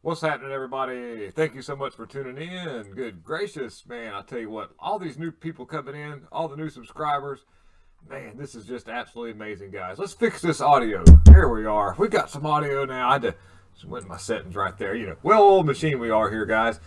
What's happening, everybody? Thank you so much for tuning in. Good gracious, man, I tell you what, all these new people coming in, all the new subscribers, man, this is just absolutely amazing, guys. Let's fix this audio. Here we are. We got some audio now. I had to just went in my settings right there. Well old machine we are here, guys.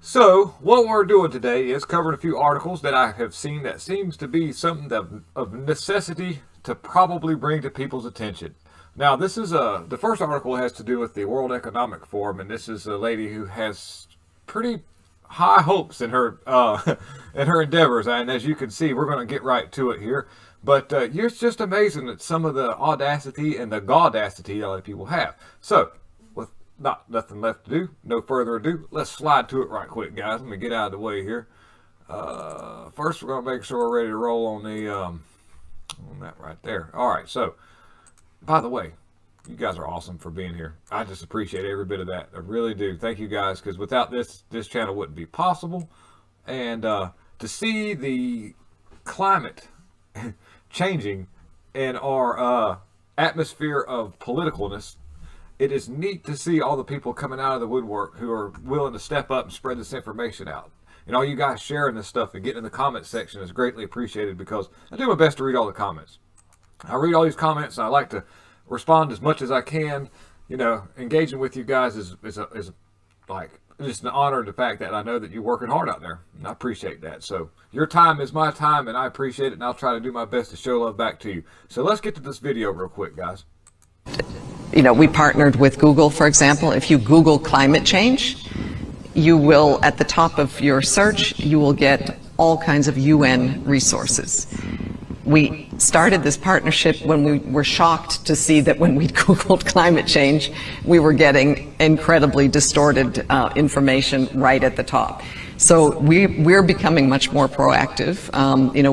So, what we're doing today is covering a few articles that I have seen that seems to be something of necessity to probably bring to people's attention. Now, this is the first article has to do with the World Economic Forum, and this is a lady who has pretty high hopes in her in her endeavors. And as you can see, we're going to get right to it here. But it's just amazing that some of the audacity and the gaudacity a lot of people have. So, with nothing left to do, no further ado, let's slide to it right quick, guys. Let me get out of the way here. First, we're going to make sure we're ready to roll on the on that right there. All right, so. By the way, you guys are awesome for being here. I just appreciate every bit of that. I really do. Thank you guys, because without this channel wouldn't be possible. And to see the climate changing in our atmosphere of politicalness, it is neat to see all the people coming out of the woodwork who are willing to step up and spread this information out. And all you guys sharing this stuff and getting in the comment section is greatly appreciated, because I do my best to read all the comments. I read all these comments, and I like to respond as much as I can. Engaging with you guys is like just an honor, the fact that I know that you're working hard out there, and I appreciate that. So your time is my time, and I appreciate it, and I'll try to do my best to show love back to you. So let's get to this video real quick, guys. We partnered with Google, for example. If you Google climate change, you will, at the top of your search, you will get all kinds of UN resources. We started this partnership when we were shocked to see that when we Googled climate change, we were getting incredibly distorted information right at the top. So we're becoming much more proactive.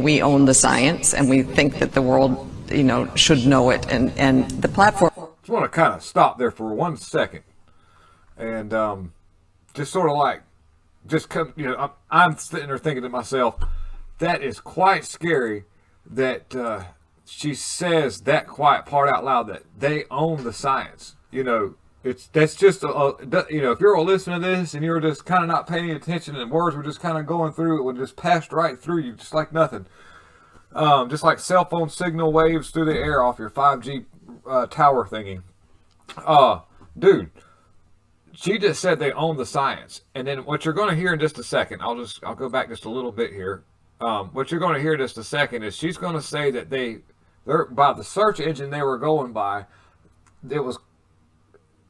We own the science, and we think that the world, should know it. And the platform. Just want to kind of stop there for 1 second, and just sort of like, I'm sitting there thinking to myself, that is quite scary. That she says that quiet part out loud, that they own the science. That's just if you're listening to this and you're just kind of not paying attention and words were just kind of going through, it would just passed right through you just like nothing. Just like cell phone signal waves through the air off your 5G tower thingy. Dude, she just said they own the science, and then what you're going to hear in just a second, I'll go back just a little bit here. What you're going to hear in just a second is she's going to say that they're by the search engine they were going by, it was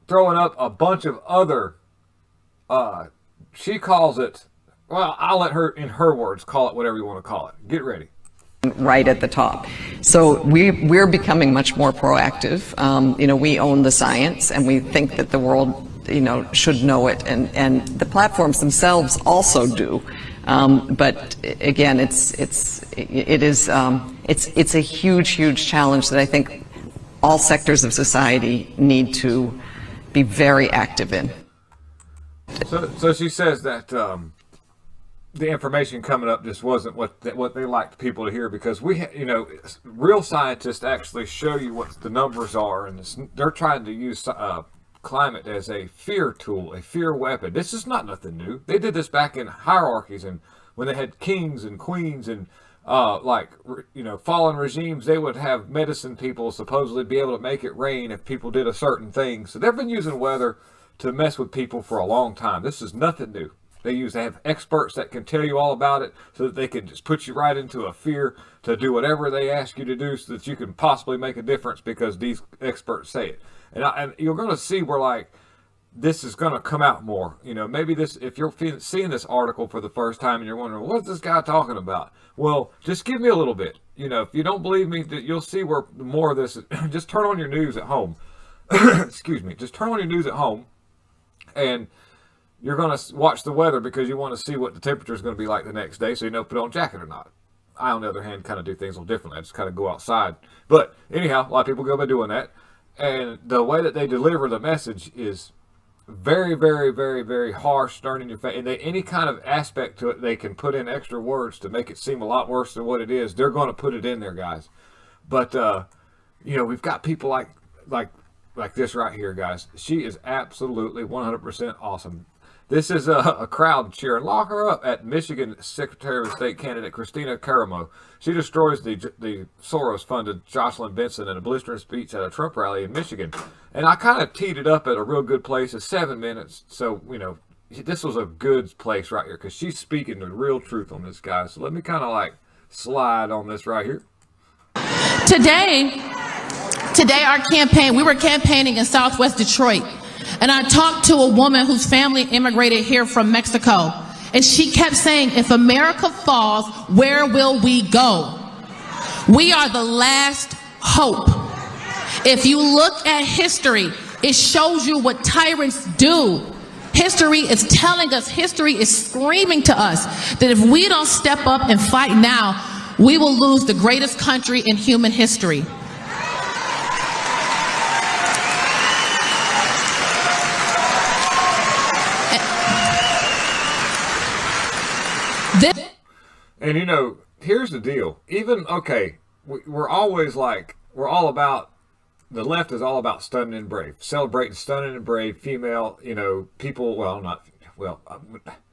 throwing up a bunch of other, she calls it, well, I'll let her, in her words, call it whatever you want to call it. Get ready. Right at the top. So we're becoming much more proactive. We own the science, and we think that the world, should know it, and the platforms themselves also do. But again, it's a huge challenge that I think all sectors of society need to be very active in. So she says that the information coming up just wasn't what they liked people to hear, because real scientists actually show you what the numbers are, and they're trying to use climate as a fear tool, a fear weapon. This is not nothing new. They did this back in hierarchies, and when they had kings and queens and fallen regimes, they would have medicine people supposedly be able to make it rain if people did a certain thing. So they've been using weather to mess with people for a long time. This is nothing new. They have experts that can tell you all about it, so that they can just put you right into a fear to do whatever they ask you to do, so that you can possibly make a difference because these experts say it. And you're going to see where this is going to come out more. Maybe this, if you're seeing this article for the first time and you're wondering, what's this guy talking about? Well, just give me a little bit. If you don't believe me, you'll see where more of this. Just turn on your news at home. Excuse me. Just turn on your news at home, and you're going to watch the weather, because you want to see what the temperature is going to be like the next day, so you know if to put on a jacket or not. I, on the other hand, kind of do things a little differently. I just kind of go outside. But anyhow, a lot of people go by doing that. And the way that they deliver the message is very, very, very, very harsh, stern in your face. And any kind of aspect to it, they can put in extra words to make it seem a lot worse than what it is. They're going to put it in there, guys. But, we've got people like like this right here, guys. She is absolutely 100% awesome. This is a crowd cheering. Lock her up at Michigan Secretary of State candidate Christina Karamo. She destroys the Soros-funded Jocelyn Benson in a blistering speech at a Trump rally in Michigan. And I kind of teed it up at a real good place. It's 7 minutes. So, you know, this was a good place right here because she's speaking the real truth on this, guy. So let me kind of like slide on this right here. Today our campaign, we were campaigning in Southwest Detroit. And I talked to a woman whose family immigrated here from Mexico. And she kept saying, if America falls, where will we go? We are the last hope. If you look at history, it shows you what tyrants do. History is telling us, history is screaming to us that if we don't step up and fight now, we will lose the greatest country in human history. And you know, here's the deal. Even, okay, we're always like, we're all about, the left is all about stunning and brave. Celebrating stunning and brave female, you know, people, well, not, well,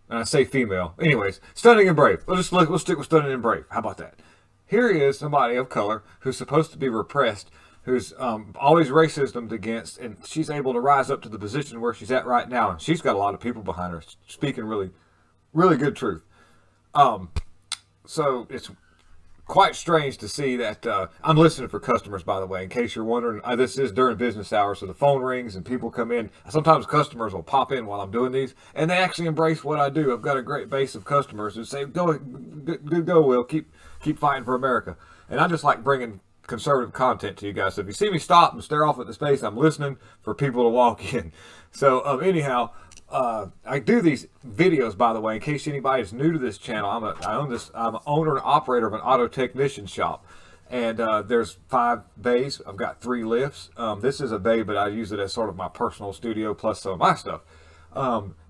I say female. Anyways, stunning and brave. We'll stick with stunning and brave. How about that? Here he is, somebody of color who's supposed to be repressed, who's always racism against, and she's able to rise up to the position where she's at right now. And she's got a lot of people behind her speaking really, really good truth. So it's quite strange to see that I'm listening for customers, by the way, in case you're wondering. This is during business hours, so the phone rings and people come in. Sometimes customers will pop in while I'm doing these, and they actually embrace what I do. I've got a great base of customers who say, go, Will, keep fighting for America. And I just like bringing conservative content to you guys. So if you see me stop and stare off at the space, I'm listening for people to walk in. So anyhow, I do these videos, by the way, in case anybody's new to this channel. I'm an owner and operator of an auto technician shop, and there's 5 bays. I've got 3 lifts. This is a bay, but I use it as sort of my personal studio plus some of my stuff.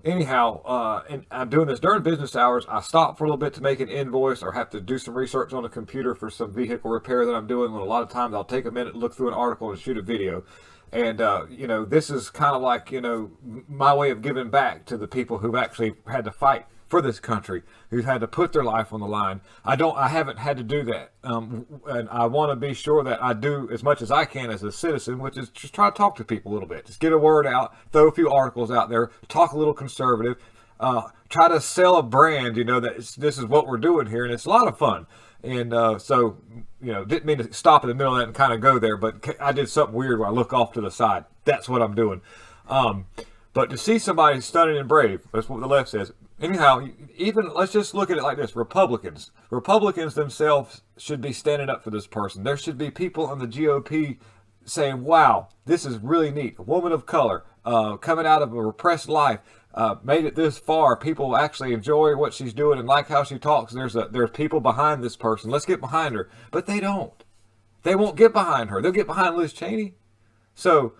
Anyhow, and I'm doing this during business hours. I stop for a little bit to make an invoice or have to do some research on the computer for some vehicle repair that I'm doing. And a lot of times I'll take a minute, look through an article, and shoot a video. And, you know, this is kind of like, you know, my way of giving back to the people who've actually had to fight for this country, who've had to put their life on the line. I haven't had to do that. And I want to be sure that I do as much as I can as a citizen, which is just try to talk to people a little bit. Just get a word out, throw a few articles out there, talk a little conservative, try to sell a brand, you know, that this is what we're doing here. And it's a lot of fun. And so, you know, didn't mean to stop in the middle of that and kind of go there, but I did something weird where I look off to the side. That's what I'm doing. But to see somebody stunning and brave, that's what the left says. Anyhow, even let's just look at it like this. Republicans themselves should be standing up for this person. There should be people on the GOP saying, wow, this is really neat. A woman of color coming out of a repressed life. Made it this far. People actually enjoy what she's doing and like how she talks. There's people behind this person. Let's get behind her. But they don't. They won't get behind her. They'll get behind Liz Cheney. So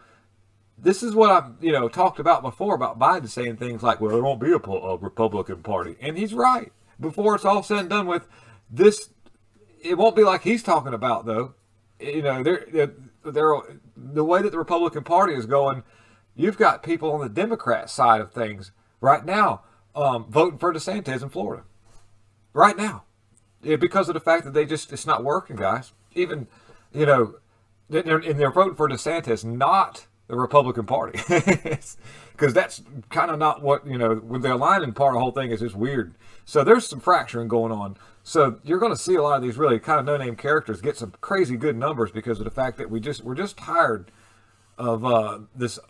this is what I've talked about before about Biden saying things like, well, there won't be a Republican Party. And he's right. Before it's all said and done with, this, it won't be like he's talking about, though. You know, the way that the Republican Party is going, you've got people on the Democrat side of things right now voting for DeSantis in Florida. Right now. Because of the fact that it's not working, guys. Even, you know, they're voting for DeSantis, not the Republican Party. Because that's kind of not what, you know, when they're aligning part of the whole thing is just weird. So there's some fracturing going on. So you're going to see a lot of these really kind of no-name characters get some crazy good numbers because of the fact that we're just tired of this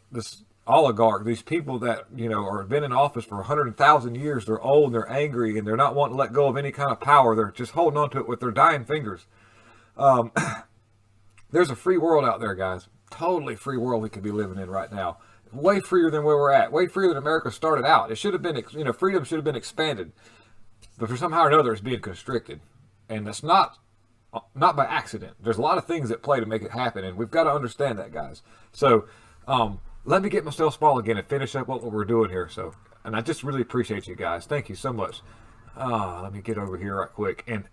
oligarch, these people that, you know, are been in office for 100,000 years. They're old, they're angry, and they're not wanting to let go of any kind of power. They're just holding on to it with their dying fingers. There's a free world out there, guys. Totally free world we could be living in right now. Way freer than where we're at. Way freer than America started out. It should have been, you know, freedom should have been expanded. But for somehow or another, it's being constricted. And that's not by accident. There's a lot of things at play to make it happen, and we've got to understand that, guys. So let me get myself small again and finish up what we're doing here. So, and I just really appreciate you guys. Thank you so much. Let me get over here right quick. And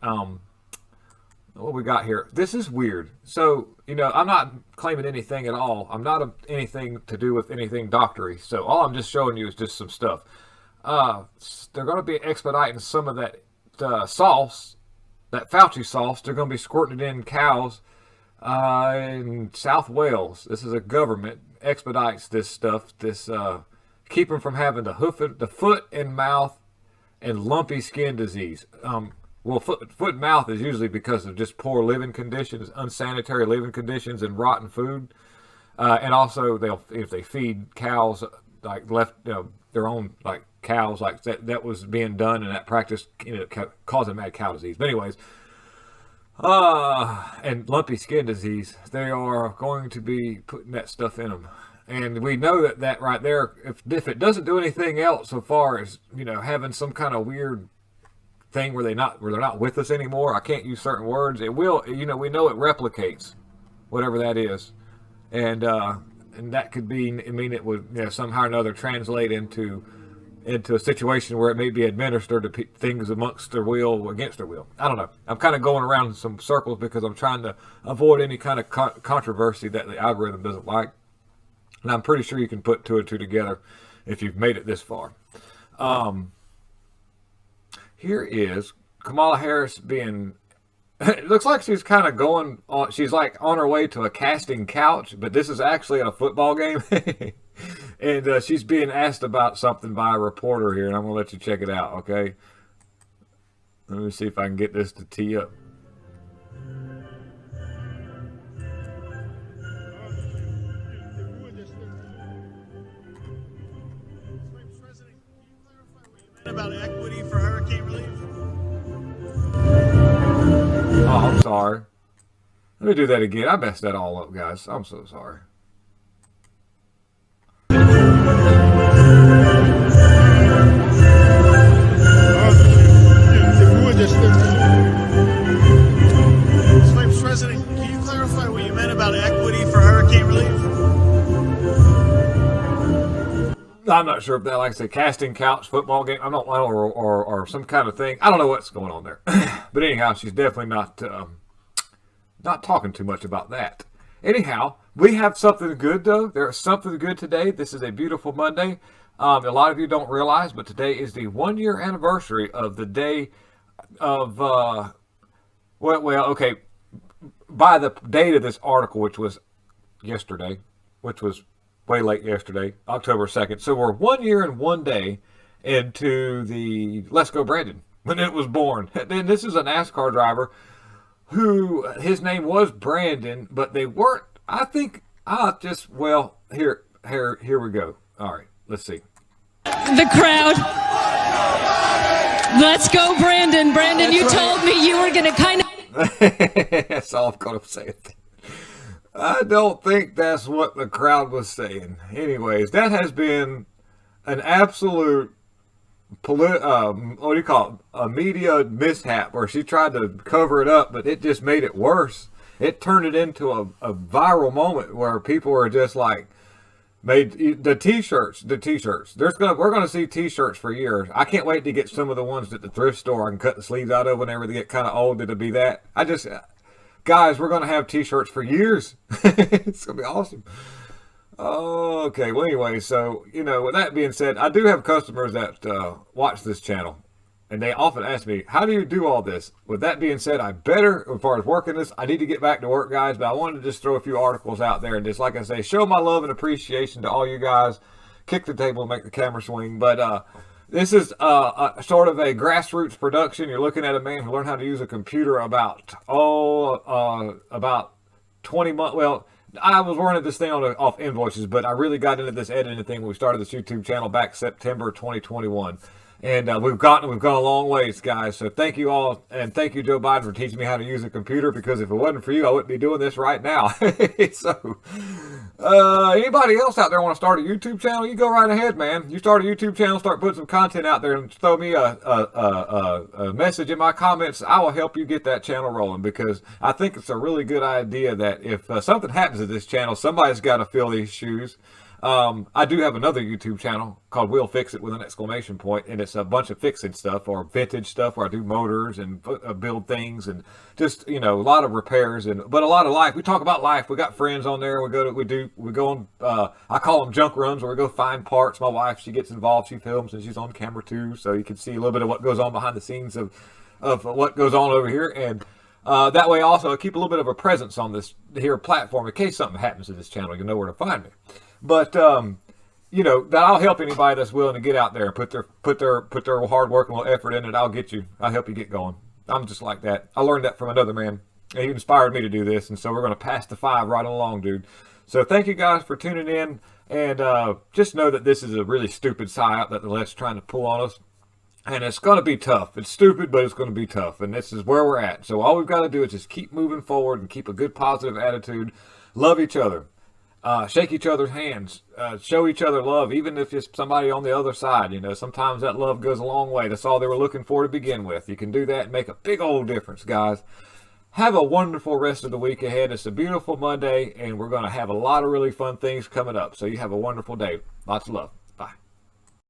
what we got here. This is weird. So, I'm not claiming anything at all. I'm not anything to do with anything doctory. So all I'm just showing you is just some stuff. They're going to be expediting some of that sauce, that Fauci sauce. They're going to be squirting it in cows in South Wales. This is a government expedites this stuff. This keep them from having the foot and mouth and lumpy skin disease. Well, foot and mouth is usually because of just poor living conditions, unsanitary living conditions, and rotten food. And also, if they feed cows like their own like cows like that was being done, and that practice causing mad cow disease. But anyways, and lumpy skin disease, they are going to be putting that stuff in them. And we know that right there, if it doesn't do anything else so far as having some kind of weird thing where they're not with us anymore. I can't use certain words. It will, we know it replicates whatever that is, and that could mean it would somehow or another translate into a situation where it may be administered to things amongst their will or against their will. I don't know. I'm kind of going around in some circles because I'm trying to avoid any kind of controversy that the algorithm doesn't like. And I'm pretty sure you can put two and two together if you've made it this far. Here is Kamala Harris being, it looks like she's kind of going on, she's like on her way to a casting couch, but this is actually a football game. And she's being asked about something by a reporter here, and I'm going to let you check it out, okay? Let me see if I can get this to tee up. About equity for hurricane relief? Oh, I'm sorry. Let me do that again. I messed that all up, guys. I'm so sorry. Vice President, can you clarify what you meant about equity for hurricane relief? I'm not sure if that, like I said, casting couch football game. I don't know, or some kind of thing. I don't know what's going on there. But anyhow, she's definitely not talking too much about that. Anyhow, we have something good though. There's something good today. This is a beautiful Monday. A lot of you don't realize, but today is the 1 year anniversary of the day of okay. By the date of this article, which was yesterday, which was way late yesterday, October 2nd. So we're 1 year and 1 day into the Let's Go Brandon, when it was born. And this is a NASCAR driver who, his name was Brandon, but they weren't, I think, here we go. All right, let's see. The crowd. Let's go, Brandon. Brandon, you told me you were going to kind of... That's all I'm going to say. I don't think that's what the crowd was saying. Anyways, that has been an absolute a media mishap where she tried to cover it up, but it just made it worse. It turned it into a viral moment where people were just like, made the t-shirts. We're gonna see t-shirts for years. I can't wait to get some of the ones at the thrift store I can cut the sleeves out of whenever they get kind of old. It'll be that. Guys, we're going to have t-shirts for years. It's going to be awesome. Okay, well, anyway, so, with that being said, I do have customers that watch this channel, and they often ask me, how do you do all this? With that being said, as far as working this, I need to get back to work, guys, but I wanted to just throw a few articles out there and just, like I say, show my love and appreciation to all you guys. Kick the table and make the camera swing, but this is sort of a grassroots production. You're looking at a man who learned how to use a computer about 20 months. Well, I was running this thing off invoices, but I really got into this editing thing when we started this YouTube channel back September 2021. And we've gone a long ways, guys. So thank you all, and thank you, Joe Biden, for teaching me how to use a computer, because if it wasn't for you, I wouldn't be doing this right now. So, anybody else out there want to start a YouTube channel, you go right ahead, man. You start a YouTube channel, start putting some content out there, and throw me a message in my comments. I will help you get that channel rolling, because I think it's a really good idea that if something happens to this channel, somebody's got to fill these shoes. I do have another YouTube channel called We'll Fix It with an exclamation point, and it's a bunch of fixing stuff or vintage stuff where I do motors and build things and just, you know, a lot of repairs but a lot of life. We talk about life. We got friends on there. We go on, I call them junk runs where we go find parts. My wife, she gets involved. She films and she's on camera too. So you can see a little bit of what goes on behind the scenes of what goes on over here. And that way also I keep a little bit of a presence on this here platform in case something happens to this channel. You know where to find me. But you know, that I'll help anybody that's willing to get out there and put their hard work and little effort in it. I'll help you get going. I'm just like that. I learned that from another man. He inspired me to do this, and so we're going to pass the 5 right along, dude. So thank you guys for tuning in, and just know that this is a really stupid psyop that the left's trying to pull on us. And it's going to be tough. It's stupid, but it's going to be tough. And this is where we're at. So all we've got to do is just keep moving forward and keep a good positive attitude. Love each other. Shake each other's hands, show each other love, even if it's somebody on the other side. You know, sometimes that love goes a long way. That's all they were looking for to begin with. You can do that and make a big old difference, guys. Have a wonderful rest of the week ahead. It's a beautiful Monday, and we're going to have a lot of really fun things coming up. So you have a wonderful day. Lots of love.